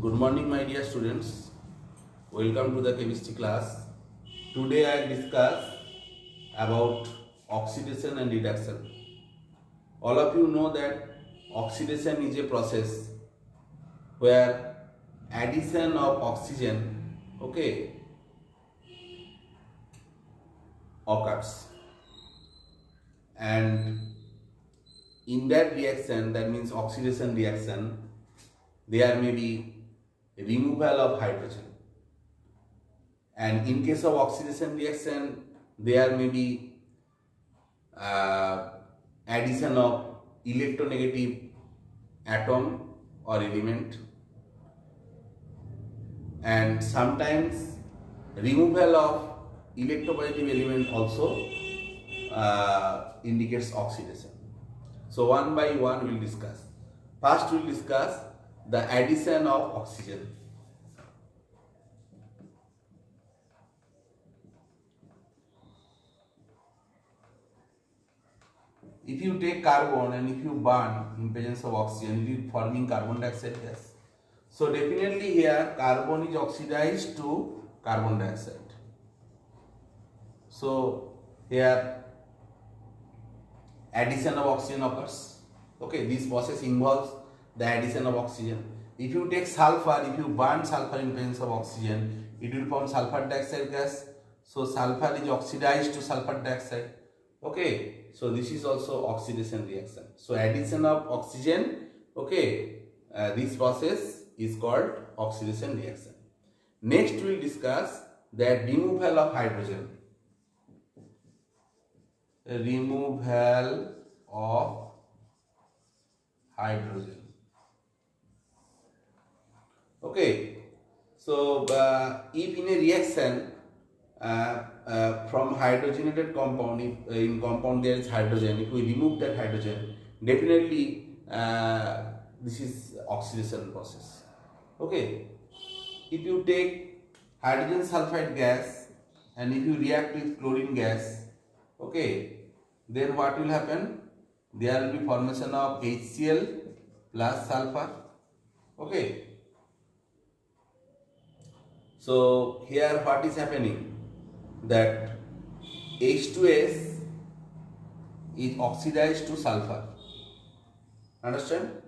Good morning, my dear students. Welcome to the chemistry class. Today I discuss about oxidation and reduction. All of you know that oxidation is a process where addition of oxygen, occurs, and in that reaction, that means oxidation reaction, there may be removal of hydrogen, and in case of oxidation reaction there may be addition of electronegative atom or element, and sometimes removal of electropositive element also indicates oxidation. So one by one we will discuss. First we will discuss the addition of oxygen. If you take carbon and if you burn in presence of oxygen, it is forming carbon dioxide gas. So definitely here carbon is oxidized to carbon dioxide. So here addition of oxygen occurs. This process involves the addition of oxygen. If you take sulfur, if you burn sulfur in presence of oxygen, it will form sulfur dioxide gas. So sulfur is oxidized to sulfur dioxide. So this is also oxidation reaction. So addition of oxygen, this process is called oxidation reaction. Next we will discuss the removal of hydrogen. Removal of hydrogen. So if in a reaction from hydrogenated compound, if in compound there is hydrogen, if we remove that hydrogen, definitely this is oxidation process. If you take hydrogen sulfide gas and if you react with chlorine gas, then what will happen? There will be formation of HCl plus sulfur. So here what is happening? That H2S is oxidized to sulfur. Understand?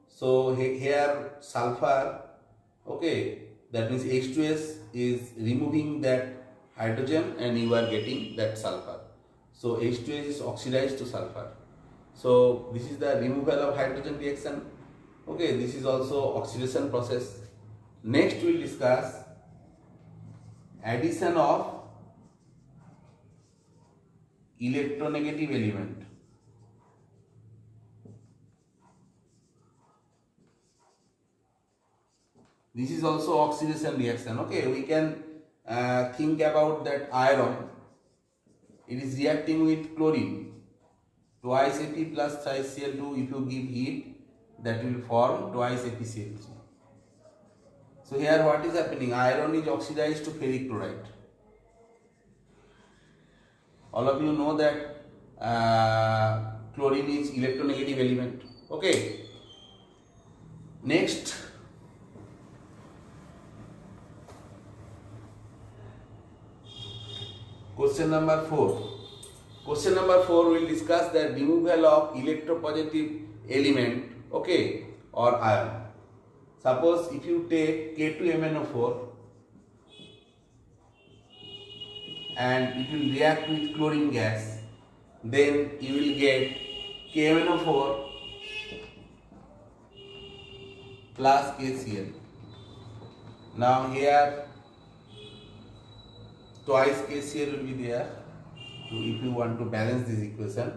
So here sulfur, that means H2S is removing that hydrogen and you are getting that sulfur. So H2S is oxidized to sulfur. So this is the removal of hydrogen reaction. This is also oxidation process. Next we will discuss addition of electronegative element. This is also oxidation reaction. We can think about that iron. It is reacting with chlorine. Twice Fe plus thrice Cl2. If you give heat, that will form twice FeCl3. So here what is happening? Iron is oxidized to ferric chloride. All of you know that chlorine is electronegative element. Next, question number 4. Question number 4 will discuss the removal of electropositive element, or ion. Suppose if you take K2MnO4 and it will react with chlorine gas, then you will get KMnO4 plus KCl. Now here twice KCl will be there if you want to balance this equation.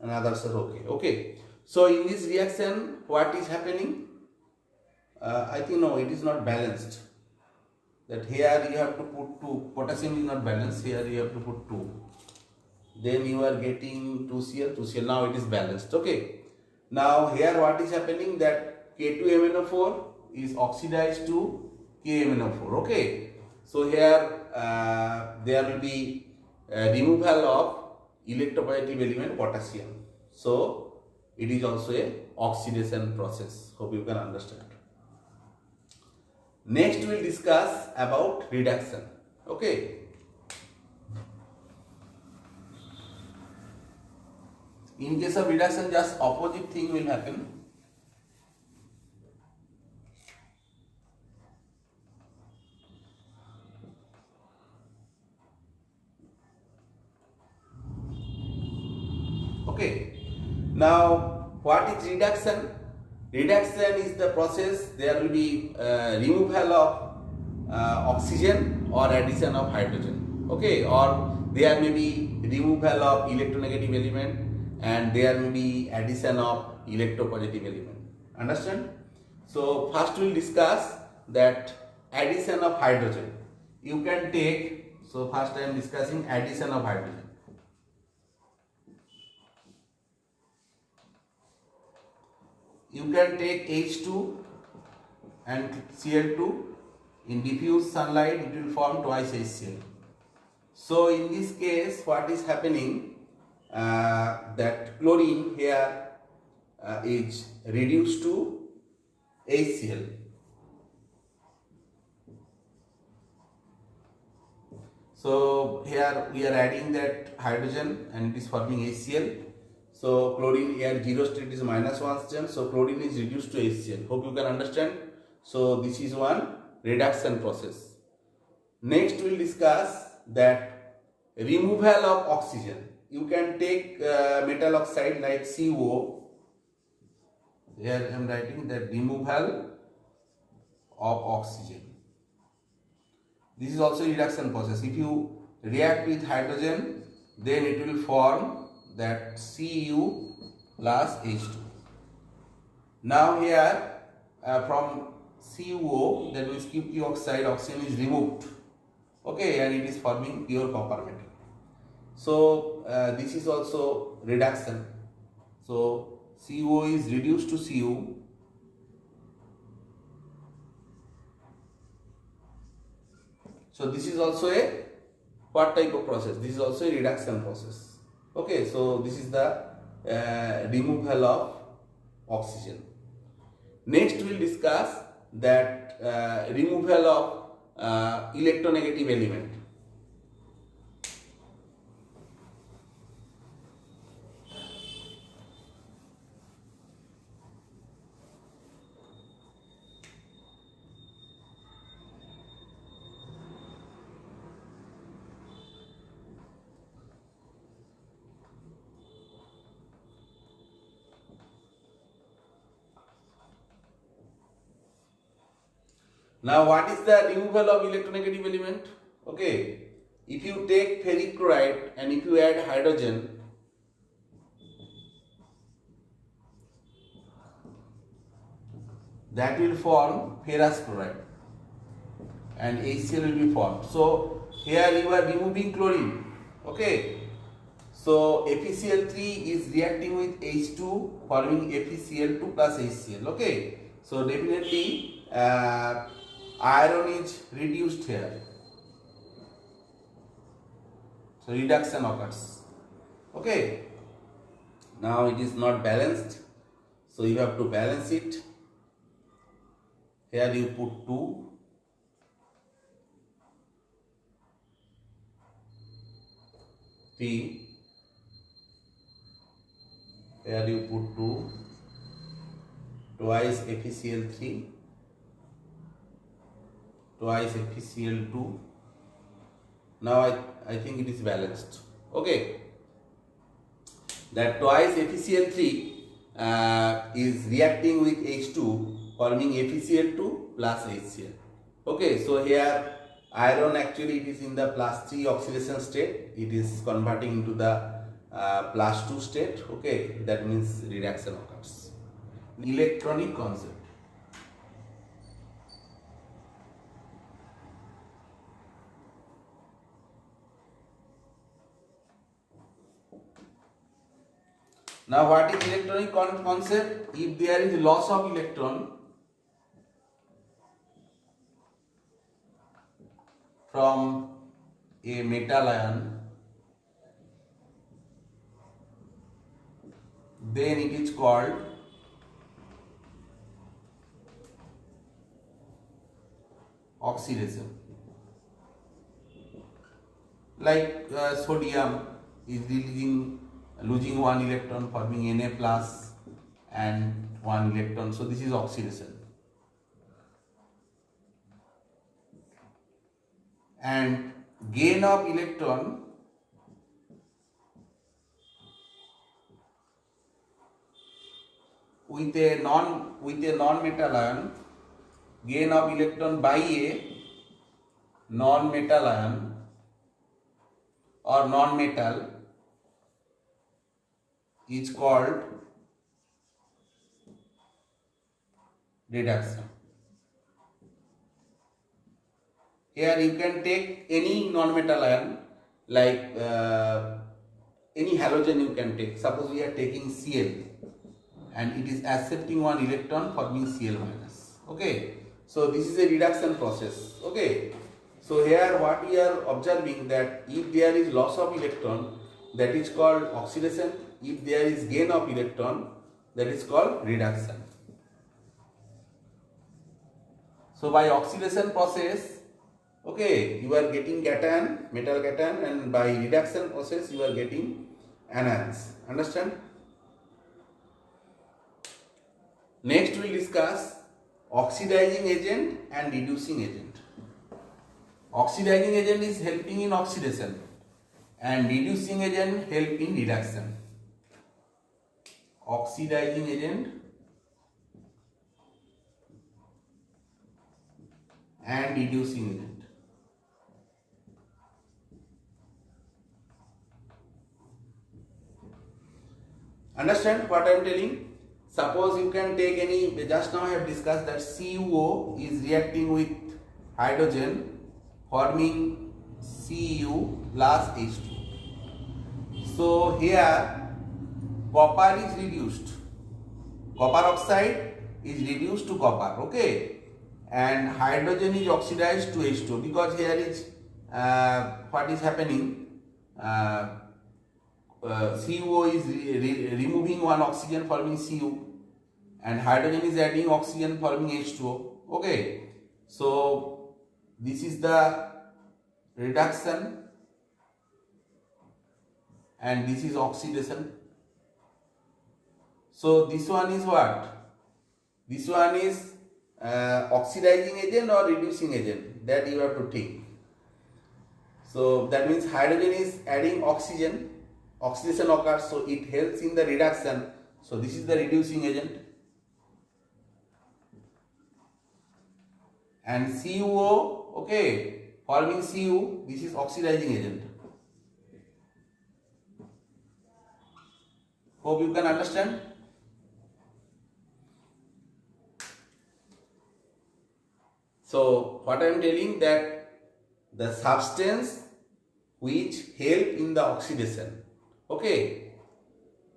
And others are okay. So in this reaction, what is happening? I think no, it is not balanced. That here you have to put 2. Potassium is not balanced. Here you have to put 2. Then you are getting 2Cl. Now it is balanced. Now here what is happening? That K2MnO4 is oxidized to KMnO4. So here there will be removal of electropositive element potassium. So it is also a oxidation process. Hope you can understand. Next we will discuss about reduction. Okay. In case of reduction, just opposite thing will happen. Okay. Now, what is reduction? Reduction is the process. There will be removal of oxygen or addition of hydrogen. Okay, or there may be removal of electronegative element and there may be addition of electropositive element. Understand? So first we will discuss that addition of hydrogen. You can take, so first I am discussing addition of hydrogen. You can take H2 and Cl2 in diffuse sunlight, it will form twice HCl. So in this case, what is happening, that chlorine here is reduced to HCl. So here we are adding that hydrogen and it is forming HCl. So chlorine here 0 state is -1 so chlorine is reduced to HCl. Hope you can understand. So this is one reduction process. Next we will discuss that removal of oxygen. You can take metal oxide like CO. Here I am writing that removal of oxygen. This is also reduction process. If you react with hydrogen, then it will form that Cu plus H2. Now here from CuO, that means Q oxide, oxygen is removed. Okay, and it is forming pure copper metal. So this is also reduction. So CO is reduced to Cu. So this is also a what type of process? This is also a reduction process. Okay, so this is the removal of oxygen. Next we will discuss that removal of electronegative element. Now what is the removal of electronegative element? Okay, if you take ferric chloride and if you add hydrogen, that will form ferrous chloride and HCl will be formed. So here you are removing chlorine. Okay, so FeCl3 is reacting with H2 forming FeCl2 plus HCl. Okay, so definitely iron is reduced here. So reduction occurs. Okay, now it is not balanced, so you have to balance it. Here you put 2. Here you put 2, twice FeCl3, twice FeCl2. Now I think it is balanced. Okay, that twice FeCl3 is reacting with H2 forming FeCl2 plus HCl. Okay, so here iron actually it is in the +3 oxidation state. It is converting into the +2 state. Okay, that means reduction occurs. Electronic concept. Now what is electronic concept? If there is loss of electron from a metal ion, then it is called oxidation. Like sodium is losing one electron, forming Na plus and one electron. So this is oxidation. And gain of electron with a non-metal ion, gain of electron by a non-metal ion or non-metal is called reduction. Here you can take any non-metal ion, like any halogen you can take. Suppose we are taking Cl and it is accepting one electron, forming Cl minus. Okay, so this is a reduction process. Okay, so here what we are observing, that if there is loss of electron, that is called oxidation. If there is gain of electron, that is called reduction. So by oxidation process, okay, you are getting cation, metal cation, and by reduction process you are getting anions. Understand? Next we will discuss oxidizing agent and reducing agent. Oxidizing agent is helping in oxidation and reducing agent help in reduction. Oxidizing agent and reducing agent. Understand what I am telling? Suppose you can take any, just now I have discussed that CuO is reacting with hydrogen, forming Cu plus H2. So here copper is reduced, copper oxide is reduced to copper, okay, and hydrogen is oxidized to H2, because here is what is happening, CuO is removing one oxygen, forming Cu, and hydrogen is adding oxygen, forming H2O. Okay, so this is the reduction and this is oxidation. So this one is what? This one is oxidizing agent or reducing agent, that you have to think. So that means hydrogen is adding oxygen, oxidation occurs, so it helps in the reduction. So this is the reducing agent. And CuO, okay, forming Cu, this is oxidizing agent. Hope you can understand. So what I am telling, that the substance which help in the oxidation, okay,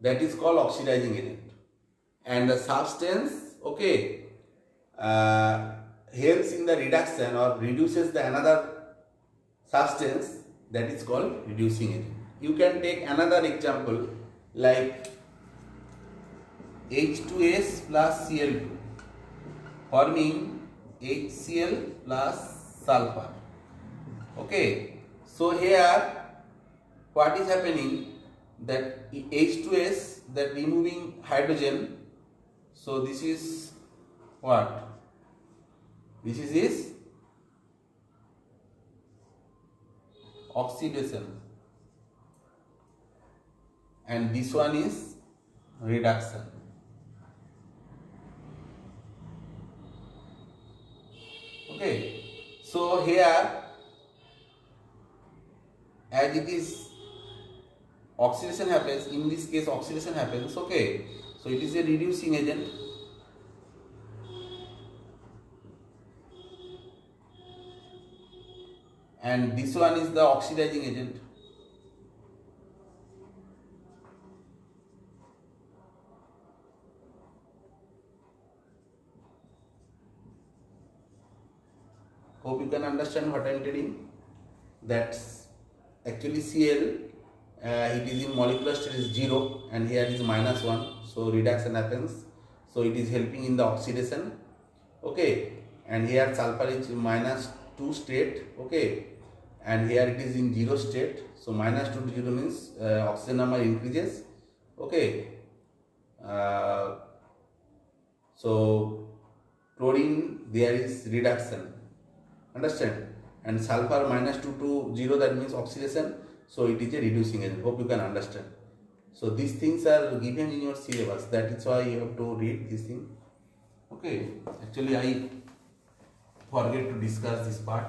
that is called oxidizing agent, and the substance, okay, helps in the reduction or reduces the another substance, that is called reducing agent. You can take another example like H2S plus Cl2 forming HCl plus sulfur. Okay, so here what is happening, that H2S, that removing hydrogen, so this is what? This is oxidation and this one is reduction. Okay, so here as it is oxidation happens, in this case oxidation happens, okay, so it is a reducing agent. And this one is the oxidizing agent. Hope you can understand what I am telling. That's actually Cl it is in molecular state is 0 and here is -1, so reduction happens, so it is helping in the oxidation. Okay, and here sulfur is -2 state. Okay, and here it is in 0 state, so -2 to 0 means oxygen number increases. Okay, so chlorine there is reduction, understand, and sulfur -2 to 0, that means oxidation, so it is a reducing agent. Hope you can understand. So these things are given in your syllabus, that is why you have to read this thing. Okay, actually I forget to discuss this part.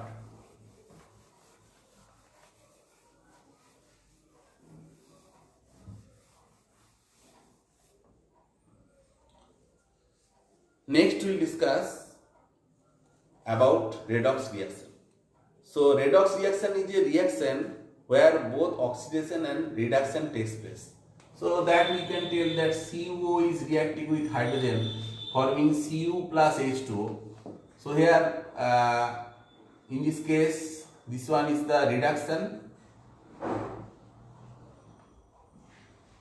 Next we will discuss about redox reaction. So redox reaction is a reaction where both oxidation and reduction takes place. So that we can tell that CuO is reacting with hydrogen forming Cu plus H2O. So here in this case this one is the reduction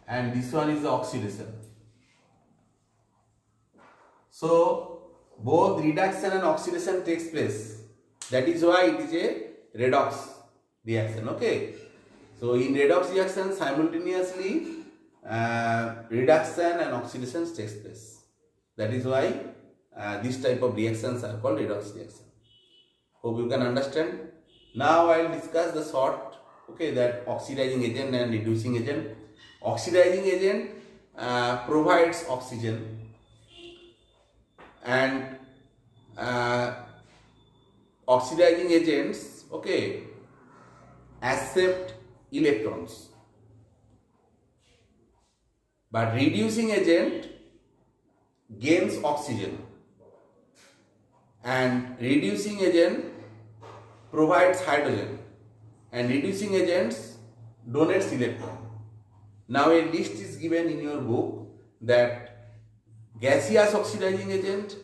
and this one is the oxidation. So both reduction and oxidation takes place. That is why it is a redox reaction. Okay. So in redox reaction simultaneously reduction and oxidation takes place. That is why this type of reactions are called redox reaction. Hope you can understand. Now I will discuss the short. Okay, that oxidizing agent and reducing agent. Oxidizing agent provides oxygen and oxidizing agents, okay, accept electrons, but reducing agent gains oxygen and reducing agent provides hydrogen and reducing agents donates electron. Now a list is given in your book that gaseous oxidizing agent,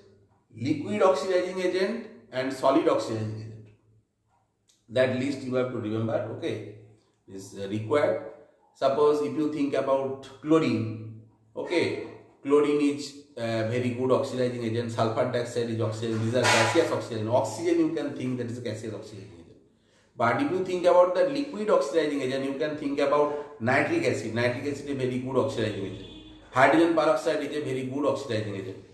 liquid oxidizing agent and solid oxidizing agent. That list you have to remember. Okay, is required. Suppose if you think about chlorine, okay, chlorine is very good oxidizing agent, sulfur dioxide is oxidizing, these are gaseous oxidizing. Oxygen you can think that is a gaseous oxidizing agent. But if you think about the liquid oxidizing agent, you can think about nitric acid. Nitric acid is a very good oxidizing agent. Hydrogen peroxide is a very good oxidizing agent.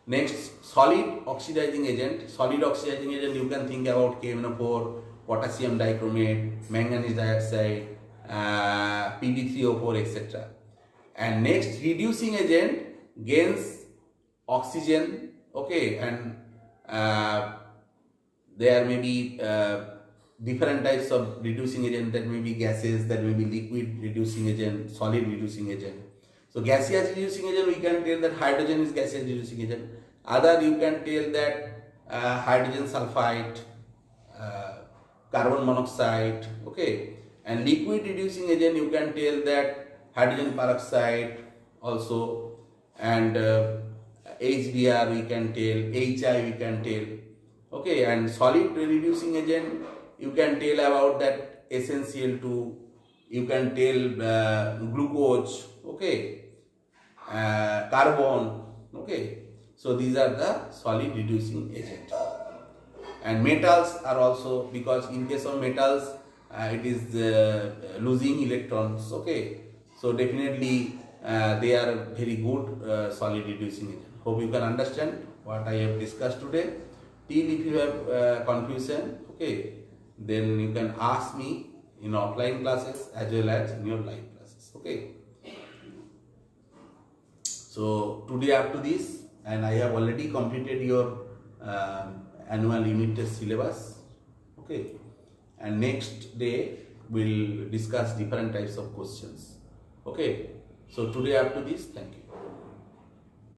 Next, solid oxidizing agent. Solid oxidizing agent you can think about KMnO4, potassium dichromate, manganese dioxide, Pb3O4, etc. And next, reducing agent gains oxygen, okay, and there may be different types of reducing agent, that may be gases, that may be liquid reducing agent, solid reducing agent. So gaseous reducing agent, we can tell that hydrogen is gaseous reducing agent. Other you can tell that hydrogen sulfide, carbon monoxide, okay. And liquid reducing agent you can tell that hydrogen peroxide also, and HBr we can tell, HI we can tell, okay. And solid reducing agent you can tell about that SnCl2, you can tell glucose, okay, carbon, okay. So these are the solid reducing agent. And metals are also, because in case of metals it is losing electrons, okay. So definitely they are very good solid reducing agent. Hope you can understand what I have discussed today. Till if you have confusion, okay, then you can ask me in offline classes as well as in your live classes, okay. So today up to this, and I have already completed your annual unit test syllabus, okay. And next day we'll discuss different types of questions, okay. So today up to this, thank you.